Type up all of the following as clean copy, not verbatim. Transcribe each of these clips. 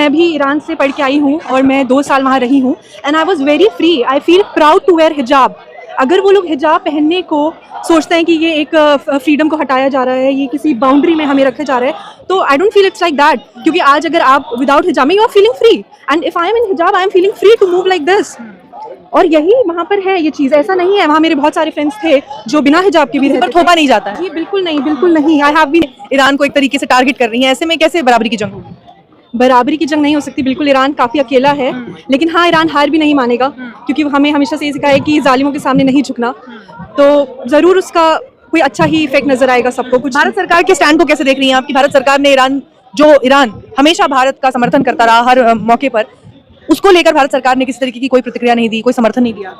मैं भी ईरान से पढ़ के आई हूँ और मैं 2 साल वहाँ रही हूँ and I was very free. I feel proud to wear हिजाब। अगर वो लोग हिजाब पहनने को सोचते हैं कि ये एक फ्रीडम को हटाया जा रहा है, ये किसी बाउंड्री में हमें रखा जा रहा है, तो I don't feel it's like that. क्योंकि आज अगर आप विदाउट हिजाब में you are feeling free and if I am in हिजाब I am feeling free to move like this. और यही वहाँ पर है ये चीज़, ऐसा नहीं है। वहाँ मेरे बहुत सारे फ्रेंड्स थे जो बिना हिजाब के भी रहते थे। थोपा नहीं जाता है? जी बिल्कुल नहीं, बिल्कुल नहीं। I have been. ईरान को एक तरीके से टारगेट कर रही है, ऐसे में कैसे बराबरी की जंग होगी? बराबरी की जंग नहीं हो सकती, बिल्कुल। ईरान काफ़ी अकेला है, लेकिन हाँ, ईरान हार भी नहीं मानेगा क्योंकि हमें हमेशा से ये सिखाया है कि जालिमों के सामने नहीं झुकना। तो ज़रूर उसका कोई अच्छा ही इफेक्ट नजर आएगा सबको। कुछ भारत सरकार के स्टैंड को कैसे देख रही हैं आपकी? भारत सरकार ने ईरान हमेशा भारत का समर्थन करता रहा हर मौके पर, उसको लेकर भारत सरकार ने किसी तरीके की कोई प्रतिक्रिया नहीं दी, कोई समर्थन नहीं दिया।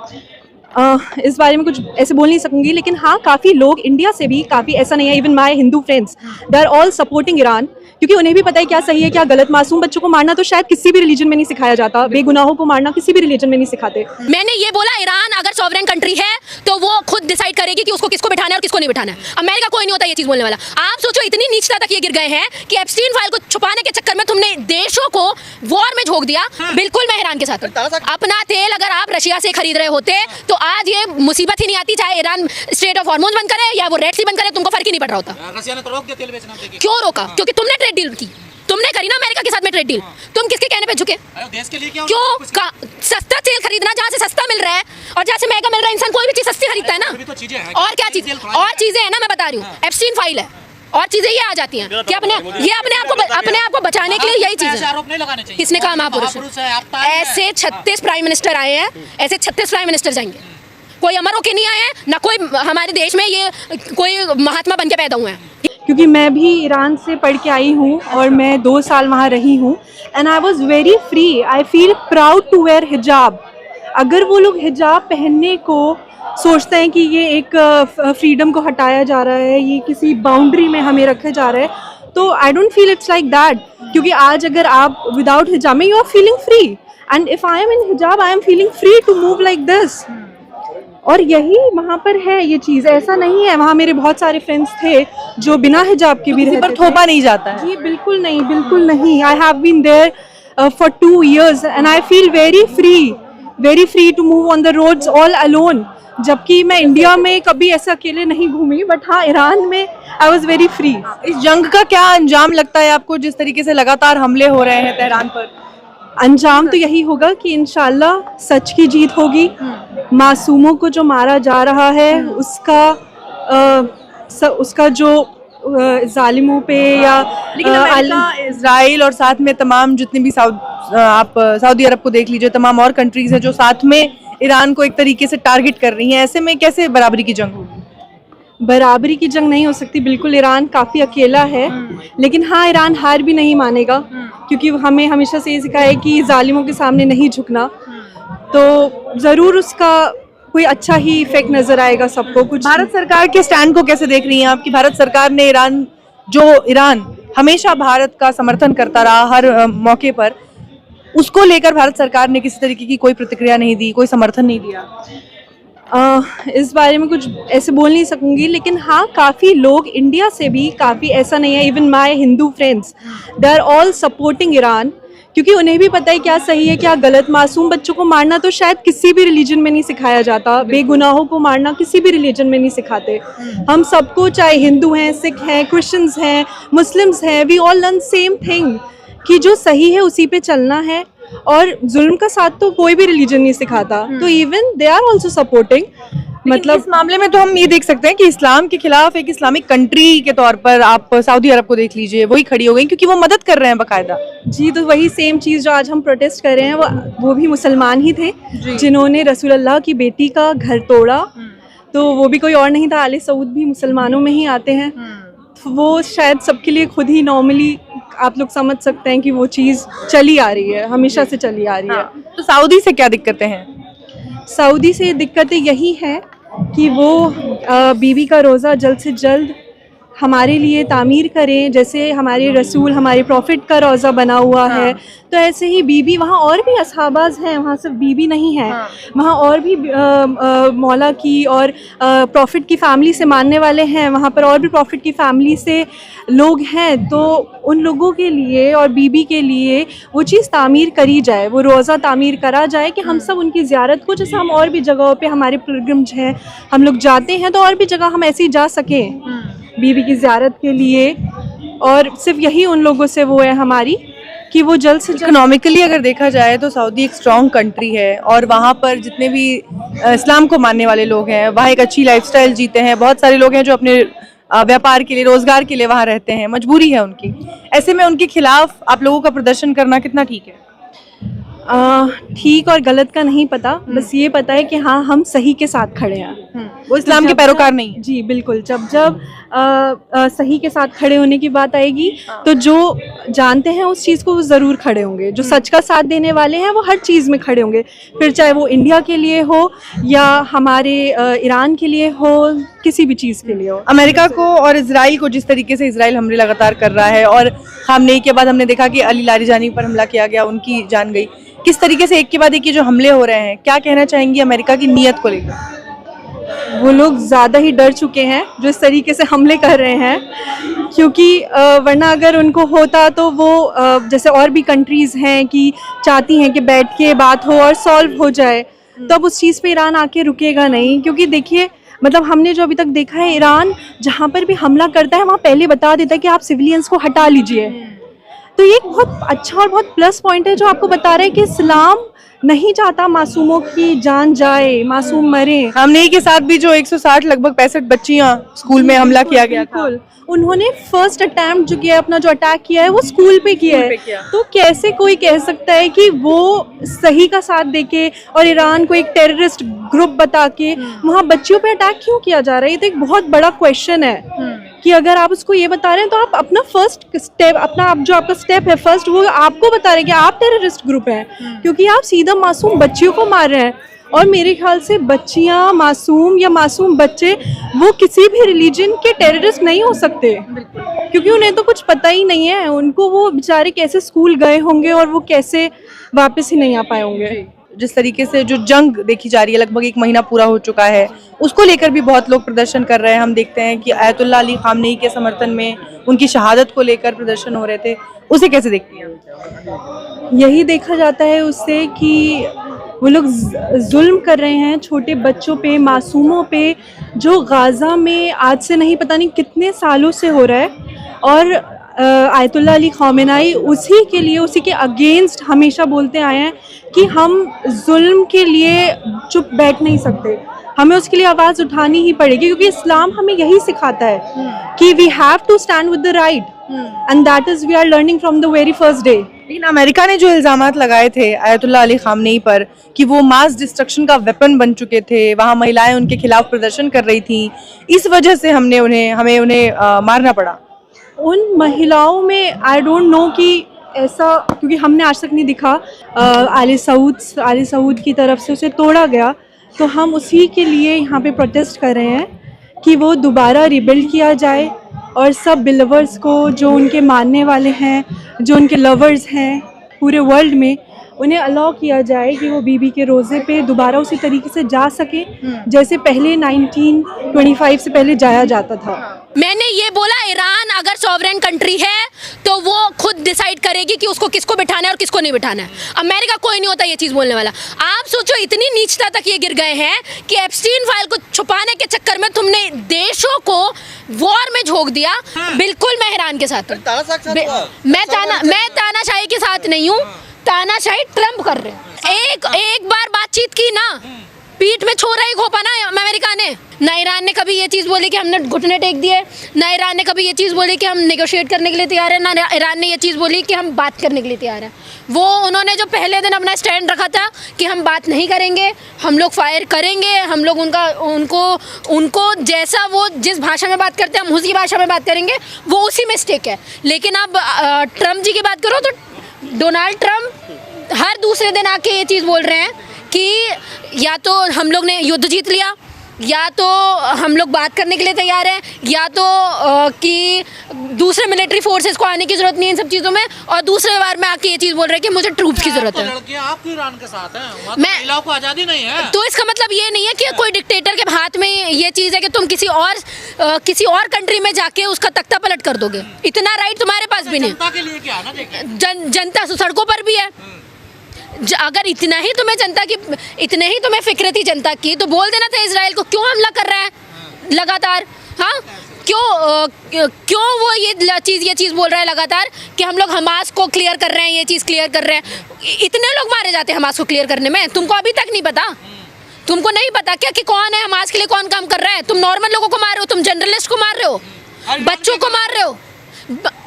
इस बारे में कुछ ऐसे बोल नहीं सकूंगी, लेकिन हाँ, काफ़ी लोग इंडिया से भी, काफ़ी ऐसा नहीं है, even my Hindu friends they are all supporting Iran, क्योंकि उन्हें भी पता है क्या सही है क्या गलत। मासूम बच्चों को मारना तो शायद किसी भी रिलीजन में नहीं सिखाया जाता, बेगुनाहों को मारना किसी भी रिलीजन में नहीं सिखाते। मैंने ये बोला, ईरान अगर सॉवरेन कंट्री है तो वो खुद डिसाइड करेगी कि उसको किसको बिठाना है और किसको नहीं बिठाना है। अमेरिका कोई नहीं होता ये चीज बोलने वाला। आप सोचो इतनी नीचता तक ये गिर गए हैं कि एप्स्टीन फाइल को छुपाने के चक्कर में तुमने देशों को वॉर में झोंक दिया। बिल्कुल मैं ईरान के साथ हूं। अपना तेल अगर आप रशिया से खरीद रहे होते तो आज ये मुसीबत ही नहीं आती। चाहे ईरान स्ट्रेट ऑफ हॉर्मोज बंद करे या वो रेड सी बंद करे, तुमको फर्क ही नहीं पड़ रहा होता। रशिया ने तो रोक दिया तेल बेचना। क्यों रोका? क्योंकि तुमने ट्रेड डील की, तुमने करी ना अमेरिका के साथ में ट्रेड डील। तुम किसके कहने पे झुके? देश के लिए क्यों? सस्ता तेल खरीदना, जहाँ से सस्ता मिल रहा है और जहाँ से महंगा मिल रहा है, इंसान कोई भी चीज सस्ती खरीदता है ना। और क्या चीज और चीजें है ना, मैं बता रही हूँ, एप्स्टीन फाइल है और चीजें ये आ जाती हैं कि अपने आप को बचाने के लिए यही चीज है। किसने कहा महापुरुष? ऐसे 36 प्राइम मिनिस्टर आए हैं, ऐसे 36 प्राइम मिनिस्टर जाएंगे। कोई अमर होके नहीं आए हैं ना, कोई हमारे देश में ये कोई महात्मा बन के पैदा हुए हैं। क्योंकि मैं भी ईरान से पढ़ के आई हूँ और मैं 2 साल वहाँ रही हूँ and I was very free. I feel proud to wear हिजाब। अगर वो लोग हिजाब पहनने को सोचते हैं कि ये एक फ्रीडम को हटाया जा रहा है, ये किसी बाउंड्री में हमें रखा जा रहा है, तो I don't feel it's like that. क्योंकि आज अगर आप विदाउट हिजाब में you are feeling free and if I am in हिजाब I am feeling free to move like this. और यही वहाँ पर है ये चीज़, ऐसा नहीं है। वहाँ मेरे बहुत सारे फ्रेंड्स थे जो बिना हिजाब के भी रहते थे। थोपा नहीं जाता है? जी बिल्कुल नहीं, बिल्कुल नहीं। I have been there for 2 years and I feel very free to move on the roads all alone. जबकि मैं इंडिया में कभी ऐसे अकेले नहीं घूमी, बट हाँ, ईरान में आई वॉज वेरी फ्री। इस जंग का क्या अंजाम लगता है आपको, जिस तरीके से लगातार हमले हो रहे हैं तेहरान पर? अंजाम तो यही होगा कि इंशाल्लाह सच की जीत होगी। मासूमों को जो मारा जा रहा है उसका जो जालिमों पे या इजराइल और साथ में तमाम जितने भी आप सऊदी अरब को देख लीजिए, तमाम और कंट्रीज हैं जो साथ में ईरान को एक तरीके से टारगेट कर रही हैं, ऐसे में कैसे बराबरी की जंग होगी? बराबरी की जंग नहीं हो सकती, बिल्कुल। ईरान काफ़ी अकेला है, लेकिन हाँ, ईरान हार भी नहीं मानेगा क्योंकि हमें हमेशा से ये सिखाया है कि जालिमों के सामने नहीं झुकना। तो ज़रूर उसका कोई अच्छा ही इफेक्ट नजर आएगा सबको। कुछ भारत सरकार के स्टैंड को कैसे देख रही हैं आपकी? भारत सरकार ने ईरान हमेशा भारत का समर्थन करता रहा हर मौके पर, उसको लेकर भारत सरकार ने किसी तरीके की कोई प्रतिक्रिया नहीं दी, कोई समर्थन नहीं दिया। इस बारे में कुछ ऐसे बोल नहीं सकूंगी, लेकिन हाँ, काफ़ी लोग इंडिया से भी, काफ़ी ऐसा नहीं है, even my Hindu friends they are all supporting Iran, क्योंकि उन्हें भी पता है क्या सही है क्या गलत। मासूम बच्चों को मारना तो शायद किसी भी रिलीजन में नहीं सिखाया जाता, बेगुनाहों को मारना किसी भी रिलीजन में नहीं सिखाते। हम सबको, चाहे हिंदू हैं, सिख हैं, क्रिश्चियंस हैं, मुस्लिम्स हैं, we all learn same thing कि जो सही है उसी पे चलना है और जुल्म का साथ तो कोई भी रिलीजन नहीं सिखाता। तो even they are also supporting. मतलब इस मामले में तो हम ये देख सकते हैं कि इस्लाम के खिलाफ एक इस्लामिक कंट्री के तौर पर आप सऊदी अरब को देख लीजिए, वही खड़ी हो गई क्योंकि वो मदद कर रहे हैं बाकायदा। जी, तो वही सेम चीज़ जो आज हम प्रोटेस्ट कर रहे हैं वो भी मुसलमान ही थे जिन्होंने रसूल अल्लाह की बेटी का घर तोड़ा। तो वो भी कोई और नहीं था, आले सऊद भी मुसलमानों में ही आते हैं। वो शायद सबके लिए खुद ही नॉर्मली आप लोग समझ सकते हैं कि वो चीज़ चली आ रही है, हमेशा से चली आ रही है। तो सऊदी से क्या दिक्कतें हैं? सऊदी से दिक्कतें यही है कि वो बीवी का रोज़ा जल्द से जल्द हमारे लिए तामीर करें, जैसे हमारे रसूल हमारे प्रॉफिट का रोज़ा बना हुआ है, तो ऐसे ही बीबी वहाँ और भी असहाबाज हैं, वहाँ सिर्फ बीबी नहीं है, वहाँ और भी मौला की और प्रॉफिट की फ़ैमिली से मानने वाले हैं, वहाँ पर और भी प्रॉफिट की फ़ैमिली से लोग हैं। तो उन लोगों के लिए और बीबी के लिए वो चीज़ तामीर करी जाए, वो रोज़ा तामीर करा जाए कि हम सब उनकी ज़ियारत को, जैसे हम और भी जगहों पे हमारे पिलग्रिम्स हैं, हम लोग जाते हैं, तो और भी जगह हम ऐसे ही जा सकें बीबी की ज़ियारत के लिए। और सिर्फ यही उन लोगों से वो है हमारी कि वो जल्द से जल्द। इकोनॉमिकली अगर देखा जाए तो सऊदी एक स्ट्रॉन्ग कंट्री है और वहाँ पर जितने भी इस्लाम को मानने वाले लोग हैं वहाँ एक अच्छी लाइफस्टाइल जीते हैं। बहुत सारे लोग हैं जो अपने व्यापार के लिए, रोजगार के लिए वहाँ रहते हैं, मजबूरी है उनकी। ऐसे में उनके खिलाफ आप लोगों का प्रदर्शन करना कितना ठीक है? ठीक और गलत का नहीं पता, बस ये पता है कि हाँ हम सही के साथ खड़े हैं। वो इस्लाम के पैरोकार नहीं है। जी बिल्कुल, जब जब सही के साथ खड़े होने की बात आएगी तो जो जानते हैं उस चीज़ को वो ज़रूर खड़े होंगे, जो सच का साथ देने वाले हैं वो हर चीज़ में खड़े होंगे, फिर चाहे वो इंडिया के लिए हो या हमारे ईरान के लिए हो, किसी भी चीज़ के लिए हो। अमेरिका को और इजराइल को, जिस तरीके से इजराइल हमले लगातार कर रहा है और खामनेई के बाद हमने देखा कि अली लारिजानी पर हमला किया गया, उनकी जान गई, किस तरीके से एक के बाद एक ये जो हमले हो रहे हैं, क्या कहना चाहेंगी अमेरिका की नीयत को लेकर? वो लोग ज़्यादा ही डर चुके हैं जो इस तरीके से हमले कर रहे हैं, क्योंकि वरना अगर उनको होता तो वो जैसे और भी कंट्रीज़ हैं कि चाहती हैं कि बैठ के बात हो और सॉल्व हो जाए, तब उस चीज़ पे ईरान आके रुकेगा नहीं। क्योंकि देखिए, मतलब हमने जो अभी तक देखा है, ईरान जहाँ पर भी हमला करता है वहाँ पहले बता देता है कि आप सिविलियंस को हटा लीजिए। तो ये एक बहुत अच्छा और बहुत प्लस पॉइंट है जो आपको बता रहा है कि इस्लाम नहीं चाहता मासूमों की जान जाए, मासूम मरे। हमने के साथ भी जो 160 लगभग 65 बच्चियां स्कूल में हमला किया गया था, उन्होंने फर्स्ट अटेम्प्ट जो किया, अपना जो अटैक किया है वो स्कूल पे किया है। तो कैसे कोई कह सकता है कि वो सही का साथ देके और ईरान को एक टेररिस्ट ग्रुप बता के वहाँ बच्चियों पे अटैक क्यों किया जा रहा है? ये तो एक बहुत बड़ा क्वेश्चन है कि अगर आप उसको ये बता रहे हैं तो आप अपना फर्स्ट स्टेप, अपना जो आपका स्टेप है फर्स्ट, वो आपको बता रहे हैं कि आप टेररिस्ट ग्रुप हैं, क्योंकि आप सीधा मासूम बच्चियों को मार रहे हैं। और मेरे ख्याल से बच्चियां मासूम या मासूम बच्चे वो किसी भी रिलीजन के टेररिस्ट नहीं हो सकते, क्योंकि उन्हें तो कुछ पता ही नहीं है। उनको वो बेचारे कैसे स्कूल गए होंगे और वो कैसे वापस ही नहीं आ पाए होंगे। जिस तरीके से जो जंग देखी जा रही है, लगभग 1 महीना पूरा हो चुका है, उसको लेकर भी बहुत लोग प्रदर्शन कर रहे हैं। हम देखते हैं कि आयतुल्लाह अली खामनेई के समर्थन में उनकी शहादत को लेकर प्रदर्शन हो रहे थे, उसे कैसे देखती हैं? यही देखा जाता है उससे कि वो लोग जुल्म कर रहे हैं छोटे बच्चों पे, मासूमों पे, जो गाज़ा में आज से नहीं पता नहीं कितने सालों से हो रहा है। और आयतुल्लाह अली ख़ामेनी उसी के लिए, उसी के अगेंस्ट हमेशा बोलते आए हैं कि हम जुल्म के लिए चुप बैठ नहीं सकते, हमें उसके लिए आवाज़ उठानी ही पड़ेगी, क्योंकि इस्लाम हमें यही सिखाता है कि we have to stand with the right, and that is we are learning from the very first day. लेकिन अमेरिका ने जो इल्ज़ामात लगाए थे आयतुल्लाह अली खामनेई पर कि वो मास डिस्ट्रक्शन का वेपन बन चुके थे, वहाँ महिलाएं उनके खिलाफ प्रदर्शन कर रही थी, इस वजह से हमें उन्हें मारना पड़ा। उन महिलाओं में आई डोंट नो कि ऐसा, क्योंकि हमने आज तक नहीं दिखा आले सऊद की तरफ से उसे तोड़ा गया, तो हम उसी के लिए यहाँ पे प्रोटेस्ट कर रहे हैं कि वो दोबारा रिबिल्ड किया जाए और सब बिलीवर्स को, जो उनके मानने वाले हैं, जो उनके लवर्स हैं पूरे वर्ल्ड में, उन्हें अलाउ किया जाए कि वो बीबी के रोज़े पे दोबारा उसी तरीके से जा सके जैसे पहले 1925 से पहले जाया जाता था। मैंने ये बोला, ईरान अगर सॉवरेन कंट्री है तो वो खुद डिसाइड करेगी कि उसको किसको बिठाना है और किसको नहीं बिठाना है। अमेरिका कोई नहीं होता ये चीज़ बोलने वाला। आप सोचो इतनी नीचता तक ये गिर गए हैं कि एप्स्टीन फाइल को छुपाने के चक्कर में तुमने देशों को वॉर में झोंक दिया। बिल्कुल मैं ईरान के साथ हूँ, मैं तानाशाही के साथ नहीं हूँ, तानाशाही ट्रम्प कर रहे हैं। एक बार बातचीत की ना, पीठ में छोरा ही घोपा ना अमेरिका ने। ना ईरान ने कभी ये चीज़ बोली कि हमने घुटने टेक दिए, ना ईरान ने कभी ये चीज़ बोली कि हम नेगोशिएट करने के लिए तैयार हैं, ना ईरान ने ये चीज़ बोली कि हम बात करने के लिए तैयार हैं। वो उन्होंने जो पहले दिन अपना स्टैंड रखा था कि हम बात नहीं करेंगे, हम लोग फायर करेंगे, हम लोग उनको जैसा वो जिस भाषा में बात करते हैं हम उसी भाषा में बात करेंगे, वो उसी में स्टिक है। लेकिन अब ट्रम्प जी की बात करो तो डोनाल्ड ट्रम्प हर दूसरे दिन आके ये चीज़ बोल रहे हैं कि या तो हम लोग ने युद्ध जीत लिया या तो हम लोग बात करने के लिए तैयार हैं, या तो कि दूसरे मिलिट्री फोर्सेस को आने की जरूरत नहीं है इन सब चीज़ों में, और दूसरे बार में आके ये चीज़ बोल रहे हैं कि मुझे ट्रूप्स की जरूरत है। लड़कियां आप ईरान के साथ हैं, वहाँ तो मैं- महिलाओं को आज़ादी नहीं है। तो इसका मतलब ये नहीं है कि कोई डिक्टेटर के हाथ में ये चीज़ है कि तुम किसी और कंट्री में जाके उसका तख्ता पलट कर दोगे। इतना राइट तुम्हारे पास भी नहीं। जनता के लिए क्या है ना, देखिए जनता सड़कों पर भी है। अगर इतना ही तुम्हें फिक्र थी जनता की, तो बोल देना था इजराइल को क्यों हमला कर रहा है लगातार। हाँ, क्यों वो ये चीज़ बोल रहा है लगातार कि हम लोग हमास को क्लियर कर रहे हैं, ये चीज़ क्लियर कर रहे हैं। इतने लोग मारे जाते हैं हमास को क्लियर करने में, तुमको अभी तक नहीं पता? तुमको नहीं पता क्या कि कौन है हमास के लिए, कौन काम कर रहा है? तुम नॉर्मल लोगों को मार रहे हो, तुम जर्नलिस्ट को मार रहे हो, बच्चों को मार रहे हो।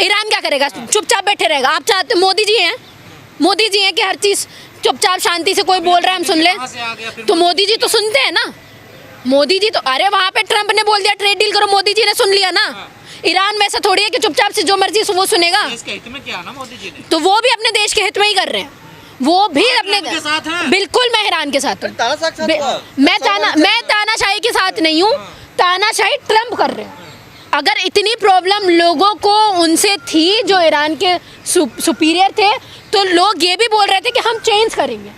ईरान क्या करेगा? चुपचाप बैठे रहेगा। आप चाहते, मोदी जी हैं कि हर चीज़ चुपचाप शांति से कोई बोल रहा है हम सुन लें, तो मोदी जी तो सुनते हैं ना। मोदी जी तो, अरे वहाँ पे ट्रंप ने बोल दिया ट्रेड डील करो, मोदी जी ने सुन लिया ना। ईरान में ऐसा थोड़ी है कि चुपचाप से जो मर्जी वो सुनेगा। इसके हित में क्या ना मोदी जी ने, तो वो भी अपने देश के हित में ही कर रहे हैं, वो भी अपने के साथ हैं। बिल्कुल मैं ईरान के साथ हूँ। मैं तानाशाही के साथ नहीं हूँ, तानाशाही ट्रंप कर रहे हैं। अगर इतनी प्रॉब्लम लोगों को उनसे थी जो ईरान के सुपीरियर थे, तो लोग ये भी बोल रहे थे कि हम चेंज करेंगे।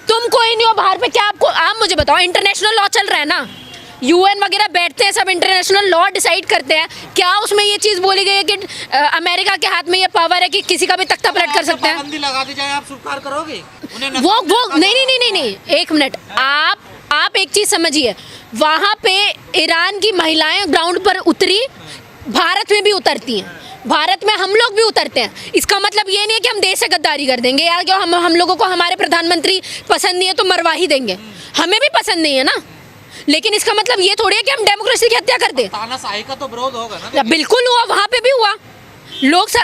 तुम कोई नहीं हो बाहर पे, क्या आप मुझे बताओ, इंटरनेशनल लॉ चल रहा है ना, यूएन वगैरह बैठते हैं, सब इंटरनेशनल लॉ डिसाइड करते हैं। क्या उसमें ये चीज़ बोली गई है कि अमेरिका के हाथ में ये पावर है कि किसी का भी तख्ता पलट कर सकते हैं? पाबंदी लगा दी जाए, आप स्वीकार करोगे? वो नहीं, एक मिनट, आप एक चीज़ समझिए, वहाँ पे ईरान की महिलाएं ग्राउंड पर उतरी, भारत में भी उतरती हैं, भारत में हम लोग भी उतरते हैं। इसका मतलब ये नहीं है कि हम देश से गद्दारी कर देंगे या कि हम लोगों को हमारे प्रधानमंत्री पसंद नहीं है तो मरवा ही देंगे। हमें भी पसंद नहीं है ना, लेकिन इसका मतलब ये थोड़ी है कि हम डेमोक्रेसी की हत्या कर दें। तानाशाही का तो विरोध होगा ना। बिल्कुल हुआ, वहाँ पे भी हुआ।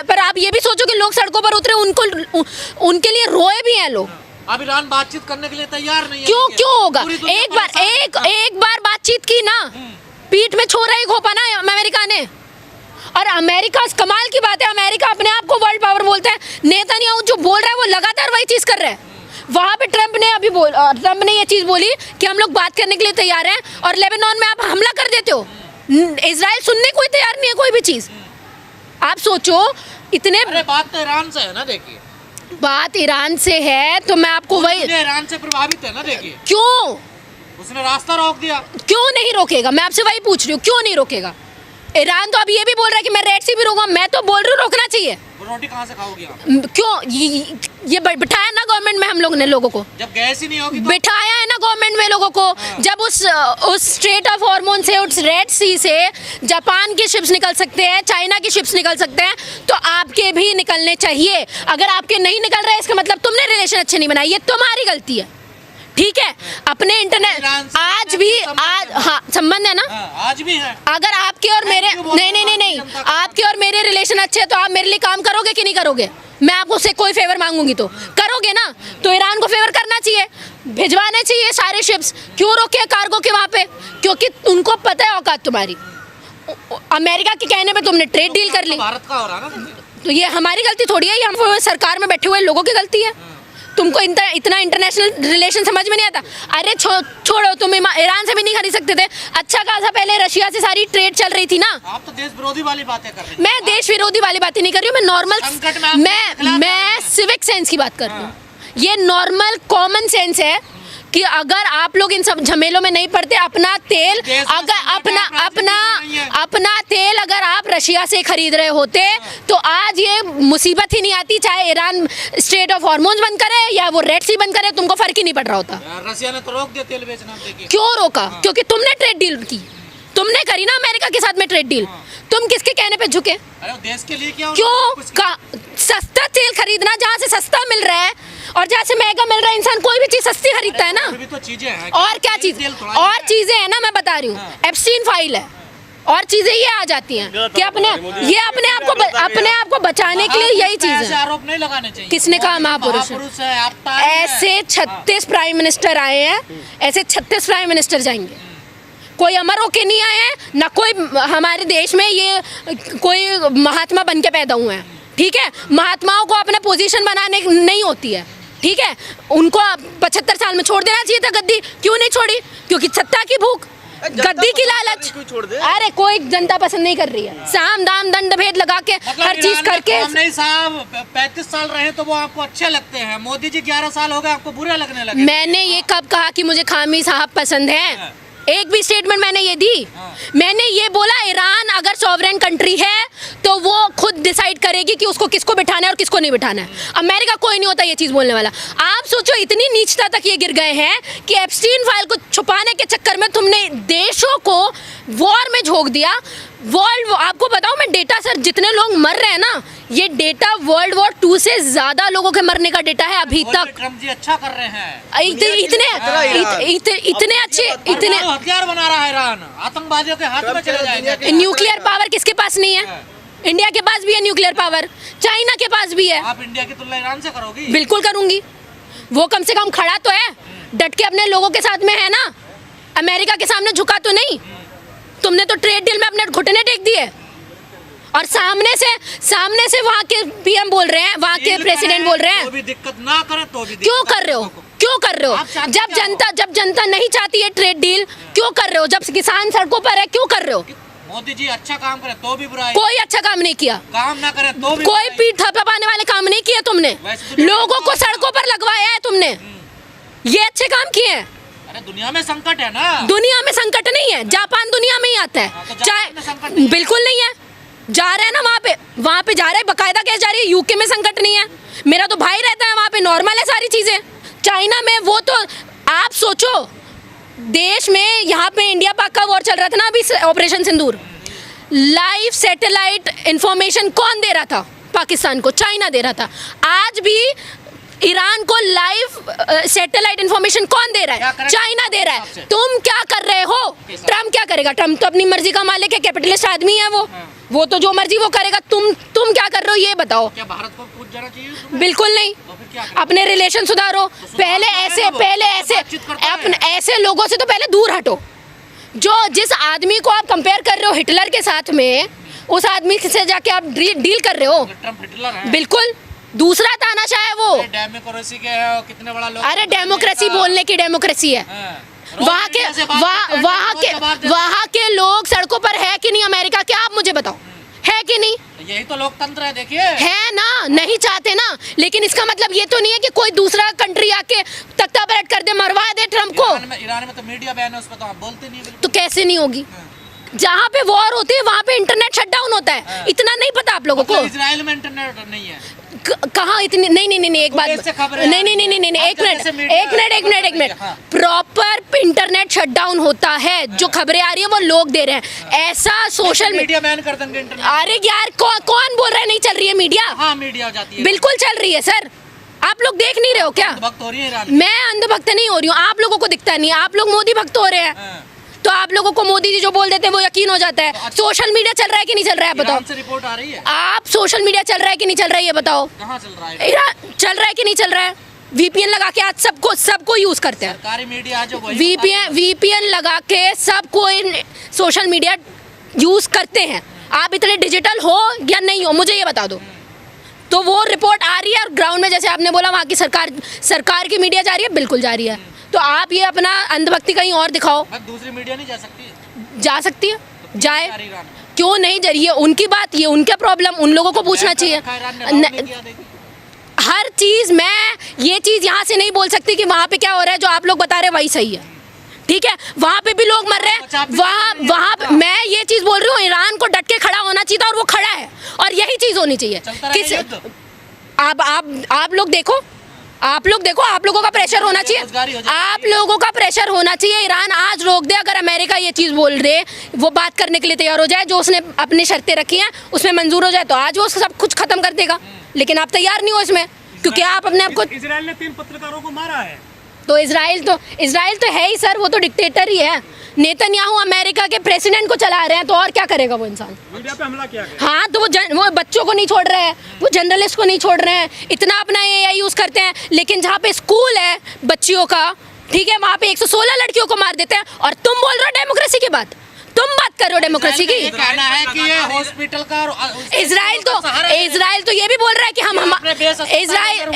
पर आप ये भी सोचो कि लोग सड़कों पर उतरे, उनके लिए रोए भी हैं लोग। अब ईरान बातचीत करने के लिए तैयार नहीं है। क्यों होगा? एक बार बातचीत की ना, पीठ में छोरा ही घोपा ना अमेरिका ने। और अमेरिका, कमाल की बात है, अमेरिका अपने आप को वर्ल्ड पावर बोलता है। नेतन्याहू जो बोल रहा है वो लगातार वही चीज़ कर रहा है। वहाँ पे ट्रंप ने ये चीज़ बोली कि हम लोग बात करने के लिए तैयार हैं, और लेबनान में आप हमला कर देते हो। इजराइल सुनने कोई तैयार नहीं है कोई भी चीज़। आप सोचो, इतने बात तो ईरान से है ना, देखिए बात ईरान से है, तो मैं आपको वही, ईरान से प्रभावित है ना, देखिए क्यों उसने रास्ता रोक दिया। क्यों नहीं रोकेगा? मैं आपसे वही पूछ रही हूँ, क्यों नहीं रोकेगा? ईरान तो अब ये भी बोल रहा है कि मैं रेड सी भी रोकूंगा। मैं तो बोल रही हूँ रोकना चाहिए। रोटी कहाँ से खाओगी आप? क्यों? ये बिठाया ना गवर्नमेंट में हम लोग ने लोगों को, जब गैस ही नहीं होगी तो? बिठाया है ना गवर्नमेंट में लोगों को। जब उस स्ट्रेट ऑफ हॉर्मोन से, उस रेड सी से जापान के शिप्स निकल सकते हैं, चाइना की शिप्स निकल सकते हैं, तो आपके भी निकलने चाहिए। अगर आपके नहीं निकल रहे, इसका मतलब तुमने रिलेशन अच्छे नहीं बनाए, ये तुम्हारी गलती है। ठीक है, अपने इंटरनेट आज भी, हाँ संबंध है ना, आज भी है। अगर आपके और मेरे नहीं, आपके और मेरे रिलेशन अच्छे हैं, तो आप मेरे लिए काम करोगे कि नहीं करोगे? मैं आपको से कोई फेवर मांगूंगी तो करोगे ना? तो ईरान को फेवर करना चाहिए, भिजवाने चाहिए सारे शिप्स। क्यों रोके कार्गो के वहाँ पे? क्योंकि उनको पता है औकात तुम्हारी। अमेरिका के कहने पे तुमने ट्रेड डील कर ली, भारत का हो रहा ना, तो ये हमारी गलती थोड़ी है, ये हम सरकार में बैठे हुए लोगों की गलती है। तुमको इतना इंटरनेशनल रिलेशन समझ में नहीं आता? अरे छोड़ो, तुम ईरान से भी नहीं खरीद सकते थे। अच्छा खासा पहले रशिया से सारी ट्रेड चल रही थी ना। आप तो देश विरोधी वाली बातें कर रही हैं। मैं देश विरोधी वाली बातें नहीं कर रही हूँ, मैं नॉर्मल, मैं सिविक सेंस की बात कर रही हूँ। ये नॉर्मल कॉमन सेंस है कि अगर आप लोग इन सब झमेलों में नहीं पड़ते, अपना तेल अगर आप रशिया से खरीद रहे होते, तो आज ये मुसीबत ही नहीं आती। चाहे ईरान स्ट्रेट ऑफ हॉर्मोन्स बंद करे या वो रेड सी बंद करे, तुमको फर्क ही नहीं पड़ रहा होता। रशिया ने तो रोक दिया तेल बेचना। देखिए क्यों रोका? क्योंकि तुमने ट्रेड डील की, तुमने करी ना अमेरिका के साथ में ट्रेड डील। तुम किसके कहने पे झुके? अरे देश के लिए क्या? क्यों? सस्ता तेल खरीदना, जहाँ से सस्ता मिल रहा है और जहाँ से महंगा मिल रहा है, इंसान कोई भी चीज सस्ती खरीदता है ना। भी तो चीजें हैं। और क्या चीज? और चीजें हैं ना, मैं बता रही हूँ, एप्स्टीन फाइल है, और चीजें ये आ जाती हैं कि अपने आप को बचाने के लिए यही चीज है। आरोप नहीं लगाने चाहिए। किसने कहा महापुरुष है? ऐसे 36 प्राइम मिनिस्टर आए हैं, ऐसे 36 प्राइम मिनिस्टर जाएंगे। कोई अमर होके नहीं आए हैं ना, कोई हमारे देश में ये कोई महात्मा बन के पैदा हुए हैं। ठीक है, महात्माओं को अपना पोजीशन बनाने नहीं होती है। ठीक है, उनको 75 साल में छोड़ देना चाहिए था गद्दी। क्यों नहीं छोड़ी? क्योंकि सत्ता की भूख। गद्दी की लालच। अरे कोई जनता पसंद नहीं कर रही है, साम दाम दंड भेद लगा के हर चीज करके। नहीं साहब 35 साल रहे तो वो आपको अच्छे लगते हैं, मोदी जी 11 साल हो गए आपको बुरे लगने लगे। मैंने ये कब कहा कि मुझे खामी साहब पसंद है? एक भी स्टेटमेंट मैंने ये दी? मैंने ये बोला ईरान अगर सॉवरेन कंट्री है तो वो खुद डिसाइड करेगी कि उसको किसको बिठाना है और किसको नहीं बिठाना है। अमेरिका कोई नहीं होता ये चीज़ बोलने वाला। आप सोचो इतनी नीचता तक ये गिर गए हैं कि एप्स्टीन फाइल को छुपाने के चक्कर में तुमने देशों को वॉर में झोंक दिया। वर्ल्ड, आपको बताऊं मैं डेटा सर, जितने लोग मर रहे हैं ना, ये डेटा वर्ल्ड वॉर 2 से ज्यादा लोगों के मरने का डेटा है अभी तक। ट्रम्प जी अच्छा कर रहे हैं, इतने अच्छे, इतने हथियार बना रहा है ईरान, आतंकवादियों के हाथ में चले जाएंगे। न्यूक्लियर पावर किसके पास नहीं है? इंडिया के पास भी है न्यूक्लियर पावर, चाइना के पास भी है। आप इंडिया की तुलना ईरान से करोगी? बिल्कुल करूंगी। वो कम से कम खड़ा तो है, डट के अपने लोगों के साथ में है ना, अमेरिका के सामने झुका तो नहीं। तुमने तो ट्रेड डील में अपने घुटने टेक दिए और सामने से वहाँ के पीएम बोल रहे हैं, वहाँ के प्रेसिडेंट बोल रहे हैं। तो भी दिक्कत ना करे तो भी क्यों कर रहे हो? क्यों कर रहे हो? जब जनता नहीं चाहती है ट्रेड डील, क्यों कर रहे हो? जब किसान सड़कों पर है, क्यों कर रहे हो? मोदी जी अच्छा काम करे तो भी बुरा है। कोई अच्छा काम नहीं किया, काम ना करे तो भी कोई पीठ थपथपाने वाले काम नहीं किए तुमने। लोगों को सड़कों पर लगवाया है तुमने, ये अच्छे काम किए हैं। अरे दुनिया में संकट है ना। दुनिया में संकट नहीं है, जापान दुनिया में ही आता है। तो जापान में संकट नहीं है। बिल्कुल नहीं है, जा रहे हैं ना वहाँ पे जा रहे हैं, बकायदा कैसे जा रही है? यूके में संकट नहीं है, मेरा तो भाई रहता है वहाँ पे, नॉर्मल है सारी चीजें। चाइना में वो तो आप सोचो, देश में यहाँ पे इंडिया पाक का वॉर चल रहा था ना अभी, ऑपरेशन सिंदूर, लाइव सैटेलाइट इंफॉर्मेशन कौन दे रहा था? पाकिस्तान को, चाइना दे रहा था। आज भी ईरान को लाइव सैटेलाइट इंफॉर्मेशन कौन दे रहा है? चाइना दे रहा है। तुम क्या कर रहे हो? ट्रम्प क्या करेगा? ट्रम्प तो अपनी मर्जी का मालिक है, कैपिटलिस्ट आदमी है वो तो जो मर्जी वो करेगा। तुम क्या कर रहे हो ये बताओ। क्या भारत को कूद जाना चाहिए? बिल्कुल नहीं, अपने रिलेशन सुधारो। पहले ऐसे लोगों से तो पहले दूर हटो। जिस आदमी को आप कंपेयर कर रहे हो हिटलर के साथ में, उस आदमी से जाके आप डील कर रहे हो। ट्रम्प हिटलर है? बिल्कुल, दूसरा तानाशाह है वो। डेमोक्रेसी के है, कितने बड़ा लोग। अरे डेमोक्रेसी बोलने की डेमोक्रेसी है। वहाँ के लोग सड़कों पर है कि नहीं अमेरिका के? आप मुझे बताओ, है कि नहीं? यही तो लोकतंत्र है, देखिए। है ना, नहीं चाहते ना, लेकिन इसका मतलब ये तो नहीं है कि कोई दूसरा कंट्री आके तख्ता पलट कर दे, मरवा दे ट्रम्प को। ईरान में तो मीडिया बैन है, उस पर तो आप बोलते नहीं। तो कैसे नहीं होगी? जहाँ पे वॉर होती है वहाँ पे इंटरनेट शटडाउन होता है। इतना नहीं पता आप लोगों को? इजराइल में इंटरनेट नहीं है। कहाँ इतनी? नहीं, एक बात, नहीं, एक मिनट। प्रॉपर इंटरनेट शटडाउन होता है, जो खबरें आ रही है वो लोग दे रहे हैं। ऐसा सोशल मीडिया बैन कर देंगे इंटरनेट। अरे यार कौन बोल रहा है नहीं चल रही है मीडिया? हाँ, मीडिया जाती है, बिल्कुल चल रही है सर। आप लोग देख नहीं रहे हो क्या? भक्त हो रही है ईरान। मैं अंधभक्त नहीं हो रही हूँ, आप लोगों को दिखता नहीं है। आप लोग मोदी भक्त हो रहे हैं, तो आप लोगों को मोदी जी जो बोल देते हैं वो यकीन हो जाता है। सोशल मीडिया चल रहा है कि नहीं चल रहा है बताओ? से रिपोर्ट आ रही है। आप सोशल मीडिया चल रहा है कि नहीं चल रहा है ये बताओ? कहाँ चल रहा है? ईरान चल रहा है कि नहीं चल रहा है? वीपीएन लगा के आज सबको यूज करते हैं। सरकारी मीडिया जो वीपीएन लगा के सब कोई सोशल मीडिया यूज करते हैं। आप इतने डिजिटल हो या नहीं हो मुझे ये बता दो। तो वो रिपोर्ट आ रही है और ग्राउंड में जैसे आपने बोला वहाँ की सरकार की मीडिया जा रही है, बिल्कुल जा रही है। तो आप ये अपना अंधभक्ति कहीं और दिखाओ। दूसरी मीडिया नहीं जा सकती? जा सकती है, जाए, क्यों नहीं जा रही है? उनकी बात, ये उनका प्रॉब्लम, उन लोगों को पूछना चाहिए। हर चीज मैं ये चीज यहाँ से नहीं बोल सकती कि वहाँ पे क्या हो रहा है, जो आप लोग बता रहे हैं वही सही है, ठीक है? वहाँ पे भी लोग मर रहे हैं, वहाँ मैं ये चीज बोल रही हूँ, ईरान को डट के खड़ा होना चाहिए था और वो खड़ा है, और यही चीज होनी चाहिए। आप लोग देखो, आप लोगों का प्रेशर होना चाहिए, आप लोगों का प्रेशर होना चाहिए। ईरान आज रोक दे, अगर अमेरिका ये चीज़ बोल रहे, वो बात करने के लिए तैयार हो जाए, जो उसने अपनी शर्तें रखी हैं उसमें मंजूर हो जाए, तो आज वो सब कुछ खत्म कर देगा। लेकिन आप तैयार नहीं हो इसमें, क्योंकि आप अपने आप को। इजराइल ने 3 पत्रकारों को मारा है। तो इजराइल तो है ही सर, वो तो डिक्टेटर ही है। नेतन्याहू अमेरिका के प्रेसिडेंट को चला रहे हैं, तो और क्या करेगा वो इंसान? मीडिया पे हमला किया गया। हाँ, तो वो बच्चों को नहीं छोड़ रहे हैं, वो जर्नलिस्ट को नहीं छोड़ रहे हैं, इतना अपना एआई यूज करते हैं। लेकिन जहाँ पे स्कूल है बच्चियों का, ठीक है, वहाँ पे 116 लड़कियों को मार देते हैं, और तुम बोल रहे हो डेमोक्रेसी की बात? तुम बात कर रहे हो डेमोक्रेसी की? कहना है कि ये हॉस्पिटल का इजराइल तो ये भी बोल रहा है कि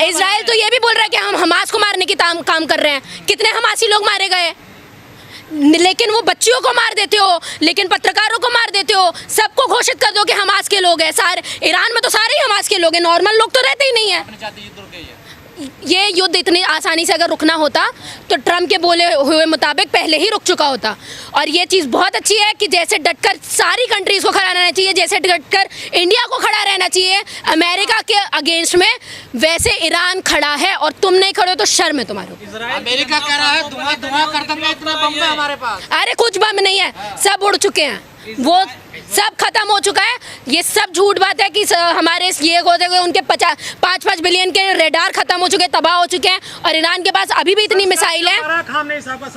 इजराइल तो ये भी बोल रहा है कि हम हमास को मारने की काम कर रहे हैं। कितने हमासी लोग मारे गए? लेकिन वो बच्चियों को मार देते हो, लेकिन पत्रकारों को मार देते हो, सबको घोषित कर दो कि हमास के लोग हैं। सारे ईरान में तो सारे ही हमास के लोग हैं, नॉर्मल लोग तो रहते ही नहीं है। ये युद्ध इतनी आसानी से अगर रुकना होता तो ट्रम्प के बोले हुए मुताबिक पहले ही रुक चुका होता। और ये चीज़ बहुत अच्छी है कि जैसे डटकर सारी कंट्रीज़ को खड़ा रहना चाहिए, जैसे डटकर इंडिया को खड़ा रहना चाहिए अमेरिका के अगेंस्ट में, वैसे ईरान खड़ा है और तुम नहीं खड़े हो तो शर्म है तुम्हारे। अमेरिका कह रहा है धुआं धुआं कर देंगे, इतने बम है हमारे पास। अरे कुछ बम नहीं है, सब उड़ चुके हैं, वो सब खत्म हो चुका है। ये सब झूठ बात है कि हमारे ये होते हुए उनके 5-5 बिलियन के रेडार खत्म हो चुके हैं, तबाह हो चुके हैं, और ईरान के पास अभी भी इतनी मिसाइल है। खामनेई साहब का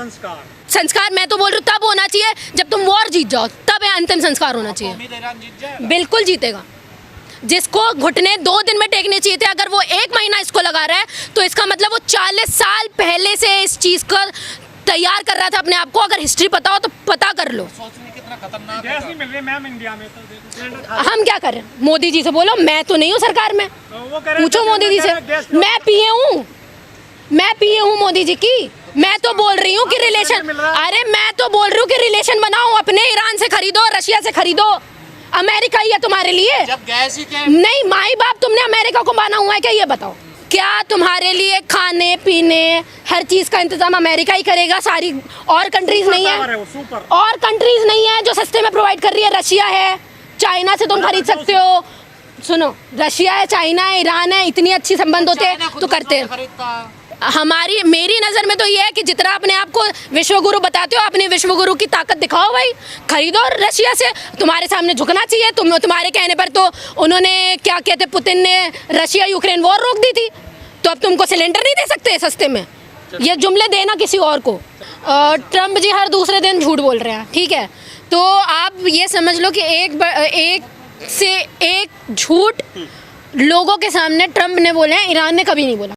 संस्कार मैं तो बोल रही हूँ तब होना चाहिए जब तुम वॉर जीत जाओ, तब अंतिम संस्कार होना चाहिए। ईरान जीत जाए, बिल्कुल जीतेगा। जिसको घुटने 2 दिन में टेकने चाहिए थे, अगर वो 1 महीना इसको लगा रहा है तो इसका मतलब वो 40 साल पहले से इस चीज़ को तैयार कर रहा था अपने आप को। अगर हिस्ट्री पता हो तो पता कर लो। कितना खतरनाक गैस नहीं मिल रही मैम इंडिया में, तो हम क्या कर रहे हैं? मोदी जी से बोलो, मैं तो नहीं हूँ सरकार में, वो कह रहे हैं पूछो मोदी जी से। मैं पीए हूँ मोदी जी की। मैं तो बोल रही हूँ कि रिलेशन, अरे मैं तो बोल रही हूँ कि रिलेशन बनाओ अपने, ईरान से खरीदो, रशिया से खरीदो, अमेरिका ही है तुम्हारे लिए। जब गैस ही क्या नहीं माई बाप तुमने अमेरिका को माना हुआ है क्या, ये बताओ। क्या तुम्हारे लिए खाने पीने हर चीज़ का इंतजाम अमेरिका ही करेगा? सारी और कंट्रीज नहीं है, और कंट्रीज नहीं है जो सस्ते में प्रोवाइड कर रही है। रशिया है, चाइना से तुम खरीद सकते हो। सुनो, रशिया है, चाइना है, ईरान है, इतनी अच्छी संबंध होते हैं तो करते हैं। मेरी नज़र में तो ये है कि जितना अपने आप को विश्वगुरु बताते हो, अपने विश्वगुरु की ताकत दिखाओ भाई, खरीदो रशिया से। तुम्हारे सामने झुकना चाहिए। तुम्हारे कहने पर तो उन्होंने क्या कहते, पुतिन ने रशिया यूक्रेन वॉर रोक दी थी, तो अब तुमको सिलेंडर नहीं दे सकते सस्ते में। ये जुमले देना किसी और को। ट्रम्प जी हर दूसरे दिन झूठ बोल रहे हैं, ठीक है, तो आप ये समझ लो कि एक से एक झूठ लोगों के सामने ट्रम्प ने बोले हैं, ईरान ने कभी नहीं बोला।